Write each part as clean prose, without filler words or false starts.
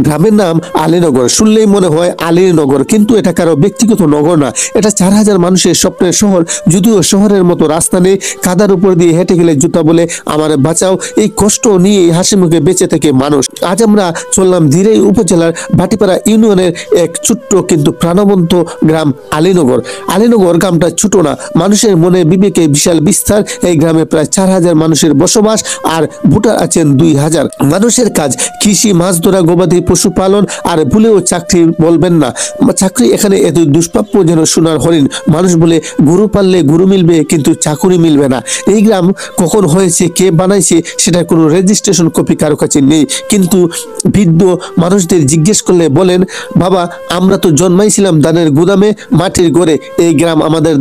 গ্রামের নাম আলীনগর। শুনলেই মনে হয় আলীনগর, কিন্তু এটা কারো ব্যক্তিগত নগর না, এটা 4,000 মানুষের স্বপ্নের শহর। যদিও শহরের মতো রাস্তা নেই, কাদার উপর দিয়ে হেঁটে গেলে জুতা বলে আমার বাঁচাও, এই কষ্ট নিয়ে হাসি মুখে বেঁচে থেকে মানুষ। আজ আমরা চললাম দিরাই উপজেলার ভাটিপাড়া ইউনিয়নের এক ছোট্ট কিন্তু প্রাণবন্ত গ্রাম আলীনগর। আলীনগর গ্রামটা ছোট না, মানুষের মনে বিবেকে বিশাল বিস্তার। এই গ্রামে প্রায় 4,000 মানুষের বসবাস, আর ভোটার আছেন 2,000। মানুষের কাজ কৃষি, মাছ ধরা, গবাদি পশুপালন, আর ভুলেও চাকরি বলবেন না। চাকরি এখানে এত দুষ্প্রাপ্য যেন সোনার হরিণ। মানুষ বলে গরু পাললে গরু মিলবে, কিন্তু চাকুরি মিলবে না। এই গ্রাম কখন হয়েছে, কে বানাইছে, সেটা কোনো রেজিস্ট্রেশন কপি কারো কাছে নেই। কিন্তু বৃদ্ধ মানুষদের জিজ্ঞেস করলে বলেন, বাবা আমরা তো জন্মাইছিলাম ধানের গুদামে, মাটির ঘরে। এই গ্রাম আমাদের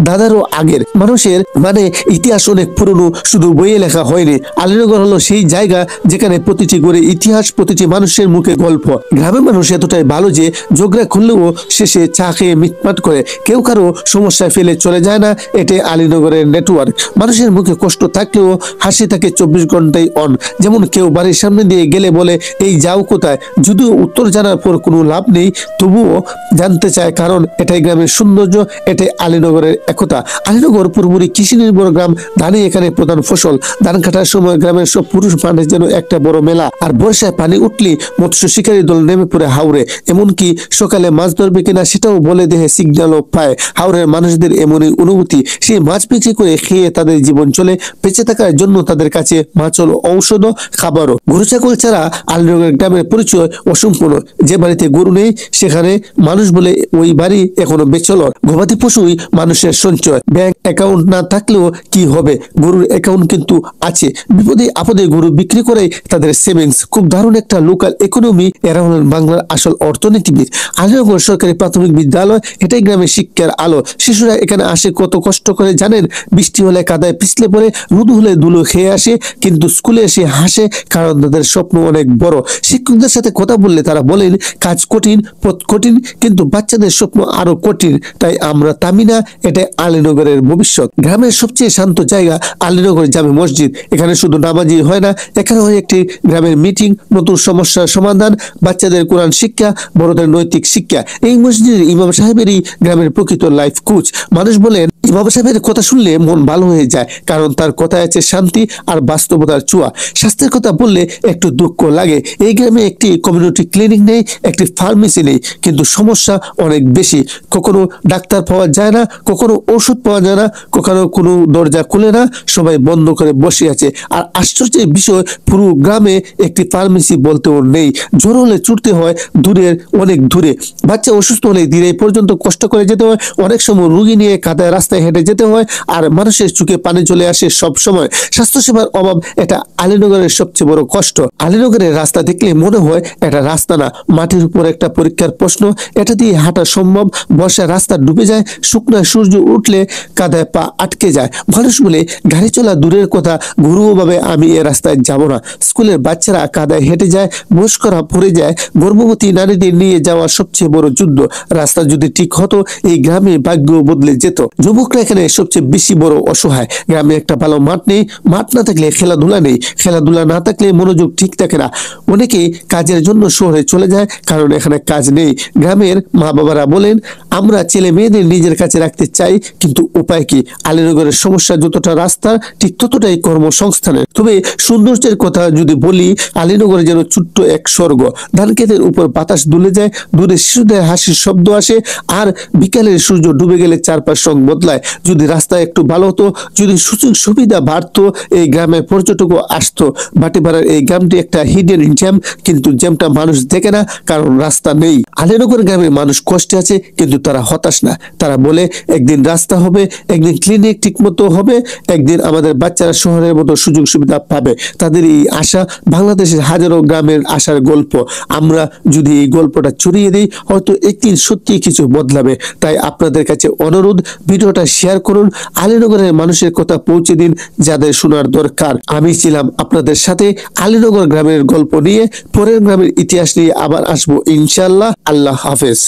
দাদারও আগের। মানুষের মানে ইতিহাস অনেক পুরনো, শুধু বইয়ে লেখা হয়নি। আলীনগর হলো সেই জায়গা যেখানে প্রতিটি ঘরে ইতিহাস, প্রতিটি মানুষের মুখে গল্প। গ্রামের মানুষ এতটাই ভালো যে ঝগড়া খুললেও শেষে চা খেয়ে মিটমাট করে, কেউ কারো সমস্যায় ফেলে চলে যায় না। এটাই আলীনগরের নেটওয়ার্ক। মানুষের মুখে কষ্ট থাকলেও হাসি থাকে 24 ঘন্টাই অন। যেমন কেউ বাড়ির সামনে দিয়ে গেলে বলে, এই যাও কোথায়? যদিও উত্তর জানার পর কোনো লাভ নেই, তবুও জানতে চায়, কারণ এটাই গ্রামের সৌন্দর্য, এটাই আলীনগরের একতা। আলীনগর পুরোপুরি কৃষি নির্ভর গ্রাম। ধানই এখানে প্রধান ফসল। ধান কাটার সময় গ্রামের সব পুরুষ মানুষ যেন একটা বড় মেলা। আর বর্ষায় পানি উঠলে মৎস্য শিকারী দল নেমে পড়ে হাওরে। এমনকি সকালে মাছ ধরবে কিনা সেটাও বলে দেহে সিগন্যালও পায়। হাওরের মানুষদের এমনই অনুভূতি, সেই মাছ বিক্রি করে খেয়ে তাদের জীবন চলে। বেঁচে থাকার জন্য তাদের কাছে মাছ হলো ঔষধ, খাবারও। গরু ছাগল ছাড়া আলীনগর গ্রামের পরিচয় অসম্পূর্ণ। যে বাড়িতে গরু নেই সেখানে মানুষ বলে ওই বাড়ি এখনো বেচল। গবাদি পশুই মানুষের সঞ্চয়। ব্যাংক অ্যাকাউন্ট না থাকলেও কি হবে, গরুর অ্যাকাউন্ট কিন্তু আছে। বিপদে আপদে গরু বিক্রি করে তাদের সেভিংস। খুব দারুণ একটা লোকাল ইকোনমি। এরা হলেন বাংলার আসল অর্থনীতিবিদ। আলীনগর সরকারি প্রাথমিক বিদ্যালয়, এটাই গ্রামের শিক্ষার আলো। শিশুরা এখানে আসে কত কষ্ট করে জানেন? বৃষ্টি হলে কাদায় পিছলে পড়ে, রোদ হলে ধুলো খেয়ে আসে, কিন্তু স্কুলে এসে হাসে, কারণ তাদের স্বপ্ন অনেক বড়। শিক্ষকদের সাথে কথা বললে তারা বলেন, কাজ কঠিন, পথ কঠিন, কিন্তু বাচ্চাদের স্বপ্ন আরো কঠিন। তাই আমরা থামি না, এটাই আলীনগরের ভবিষ্যৎ। গ্রামের সবচেয়ে শান্ত জায়গা আলীনগর জামে মসজিদ। এখানে শুধু নামাজই হয় না, এখানে হয় একটি গ্রামের মিটিং, নতুন সমস্যার সমাধান, বাচ্চাদের কোরআন শিক্ষা, বড়দের নৈতিক শিক্ষা। এই মসজিদের ইমাম সাহেবেরই গ্রামের প্রকৃত লাইফ কোচ। মানুষ বলেন, ইমাম সাহেবের কথা শুনলে মন ভালো হয়ে যায়, কারণ তার কথায় আছে শান্তি আর বাস্তবতার ছোঁয়া। স্বাস্থ্যের কথা বললে একটু দুঃখ লাগে। এই গ্রামে একটি কমিউনিটি ক্লিনিক নেই, একটি ফার্মেসি নেই, কিন্তু সমস্যা অনেক বেশি। কখনো ডাক্তার পাওয়া যায় না, কখনো ওষুধ পাওয়া যায় না, কখনো কোনো দরজা খুলে না, সবাই বন্ধ করে বসে আছে। আর আশ্চর্যের বিষয়, পুরো গ্রামে একটি ফার্মেসি বলতেও নেই। জ্বর হলে ছুটতে হয় দূরের, অনেক দূরে। বাচ্চা অসুস্থ হলে ধীরে পর্যন্ত কষ্ট করে যেতে হয়। অনেক সময় রোগী নিয়ে কাদায় রাস্তায় হেঁটে যেতে হয়, আর মানুষের চোখে পানি চলে আসে সব সময়। স্বাস্থ্যসেবার অভাব, এটা আলীনগরের সবচেয়ে বড় কষ্ট। আলীনগরের রাস্তা দেখলে মনে হয় এটা রাস্তা না, মাটির উপর একটা পরীক্ষার প্রশ্ন। এটা দিয়ে হাঁটা সম্ভব? বর্ষায় রাস্তা ডুবে যায়, শুকনো সূর্য উঠলে কাদায় পা আটকে যায়। মানুষ বলে গাড়ি চলা দূরের কথা, ঘুরুও ভাবে আমি এ রাস্তায় যাব না। স্কুলের বাচ্চারা কাদায় হেঁটে যায়, বয়স্করা পড়ে যায়, গর্ভবতী নারীদের নিয়ে যাওয়া সবচেয়ে বড় যুদ্ধ। রাস্তা যদি ঠিক হতো, এই গ্রামে ভাগ্য বদলে যেত। যুবকরা এখানে সবচেয়ে বেশি বড় অসহায়। গ্রামে একটা ভালো মাঠ নেই, মাঠ না থাকলে খেলাধুলা নেই, খেলাধুলা না থাকলে মনোযোগ ঠিক থাকে না। অনেকেই কাজের জন্য শহরে চলে যায়, কারণ এখানে কাজ নেই। গ্রামের মা বাবারা বলেন, আমরা ছেলে মেয়েদের নিজের কাছে রাখতে চাই, কিন্তু উপায় কি? আলীনগরের সমস্যা যতটা রাস্তা, ঠিক ততটাই কর্মসংস্থানের। তবে সৌন্দর্যের কথা যদি বলি, আলীনগরে যেন ছোট্ট এক স্বর্গ। ধান ক্ষেতের উপর বাতাস দুলে যায়, দূরে শিশুদের হাসির শব্দ আসে, আর বিকালের সূর্য ডুবে গেলে চারপাশ রং বদলায়। যদি রাস্তা একটু ভালো হতো, যদি সুযোগ সুবিধা বাড়তো, এই গ্রামের পর্যটকও আসতো। ভাটিপাড়ার এই গ্রামটি একটা হিডেন জ্যাম, কিন্তু জ্যামটা মানুষ দেখে না, কারণ রাস্তা নেই। আলীনগর গ্রামের মানুষ কষ্টে আছে, কিন্তু তারা হতাশ না। তারা বলে, একদিন রাস্তা হবে, একদিন ক্লিনিক ঠিক মতো হবে, একদিন আমাদের বাচ্চারা শহরের মতো সুযোগ সুবিধা পাবে। তাদের এই আশা বাংলাদেশের হাজারো গ্রামের আশার গল্প। আমরা যদি এই গল্পটা ছড়িয়ে দিই, হয়তো একদিন সত্যি কিছু বদলাবে। তাই আপনাদের কাছে অনুরোধ, ভিডিওটা শেয়ার করুন, আলীনগরের মানুষের কথা পৌঁছে দিন যাদের শোনার দরকার। আমি ছিলাম আপনাদের সাথে আলীনগর গ্রামের গল্প নিয়ে। পরের গ্রামের ইতিহাস নিয়ে আবার আসবো ইনশাআল্লাহ। আল্লাহ হাফেজ।